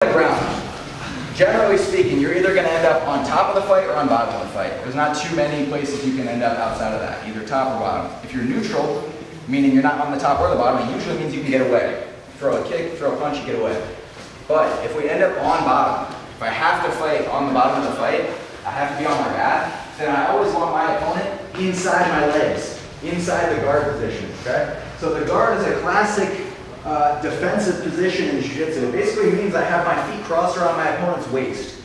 Ground. Generally speaking, you're either going to end up on top of the fight or on bottom of the fight. There's not too many places you can end up outside of that, either top or bottom. If you're neutral, meaning you're not on the top or the bottom, it usually means you can get away. Throw a kick, throw a punch, you get away. But if we end up on bottom, if I have to fight on the bottom of the fight, I have to be on my back, then I always want my opponent inside my legs, inside the guard position, okay? So the guard is a classic defensive position in jiu-jitsu. It basically means I have my feet crossed around my opponent's waist.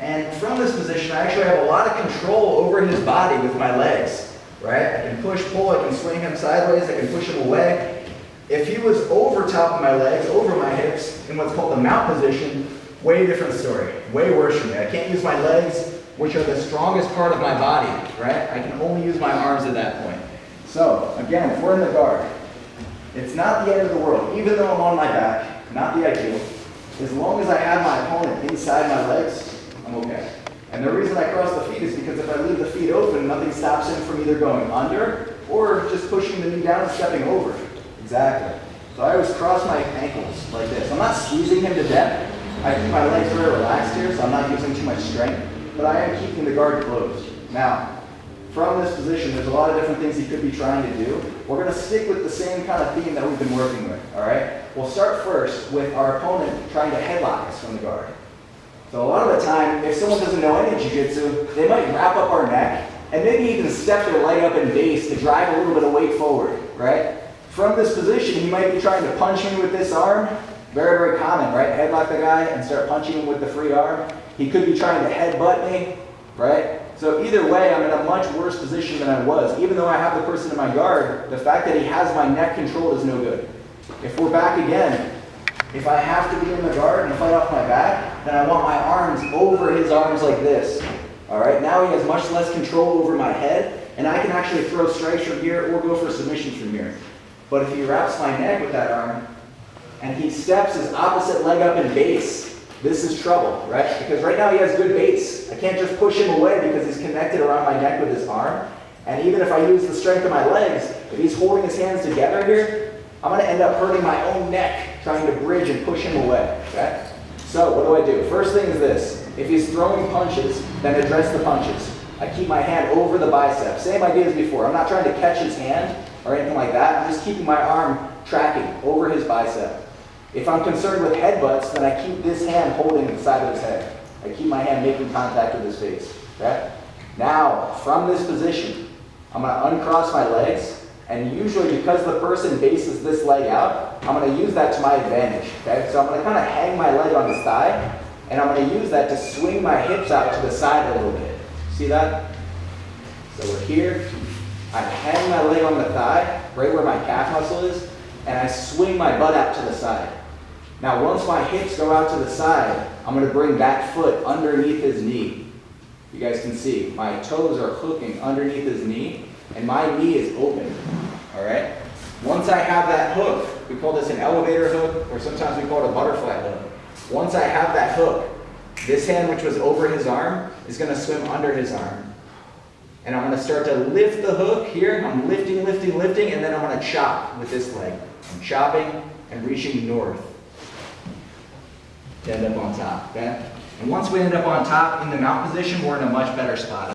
And from this position, I actually have a lot of control over his body with my legs, right? I can push, pull, I can swing him sideways, I can push him away. If he was over top of my legs, over my hips, in what's called the mount position, way different story, way worse for me. I can't use my legs, which are the strongest part of my body, right? I can only use my arms at that point. So, again, if we're in the guard, it's not the end of the world, even though I'm on my back, not the ideal. As long as I have my opponent inside my legs, I'm okay. And the reason I cross the feet is because if I leave the feet open, nothing stops him from either going under or just pushing the knee down and stepping over. Exactly. So I always cross my ankles like this. I'm not squeezing him to death. I keep my legs very relaxed here, so I'm not using too much strength, but I am keeping the guard closed. Now, from this position, there's a lot of different things he could be trying to do. We're going to stick with the same kind of theme that we've been working with, all right? We'll start first with our opponent trying to headlock us from the guard. So a lot of the time, if someone doesn't know any jiu-jitsu, they might wrap up our neck and maybe even step their leg up in base to drive a little bit of weight forward, right? From this position, he might be trying to punch me with this arm. Very, very common, right? Headlock the guy and start punching him with the free arm. He could be trying to headbutt me, right? So either way, I'm in a much worse position than I was. Even though I have the person in my guard, the fact that he has my neck controlled is no good. If we're back again, if I have to be in the guard and fight off my back, then I want my arms over his arms like this. All right, now he has much less control over my head, and I can actually throw strikes from here or go for submissions from here. But if he wraps my neck with that arm, and he steps his opposite leg up in base, this is trouble, right? Because right now he has good base. I can't just push him away because he's connected around my neck with his arm. And even if I use the strength of my legs, if he's holding his hands together here, I'm going to end up hurting my own neck trying to bridge and push him away, okay? So what do I do? First thing is this. If he's throwing punches, then address the punches. I keep my hand over the bicep. Same idea as before. I'm not trying to catch his hand or anything like that. I'm just keeping my arm tracking over his bicep. If I'm concerned with headbutts, then I keep this hand holding the side of his head. I keep my hand making contact with his face, okay? Now, from this position, I'm going to uncross my legs, and usually because the person bases this leg out, I'm going to use that to my advantage, okay? So I'm going to kind of hang my leg on his thigh, and I'm going to use that to swing my hips out to the side a little bit. See that? So we're here. I hang my leg on the thigh, right where my calf muscle is, and I swing my butt out to the side. Now, once my hips go out to the side, I'm going to bring that foot underneath his knee. You guys can see, my toes are hooking underneath his knee, and my knee is open, all right? Once I have that hook, we call this an elevator hook, or sometimes we call it a butterfly hook. Once I have that hook, this hand, which was over his arm, is going to swim under his arm. And I'm going to start to lift the hook here. I'm lifting, lifting, lifting, and then I'm going to chop with this leg. I'm chopping and reaching north to end up on top, okay? And once we end up on top in the mount position, we're in a much better spot.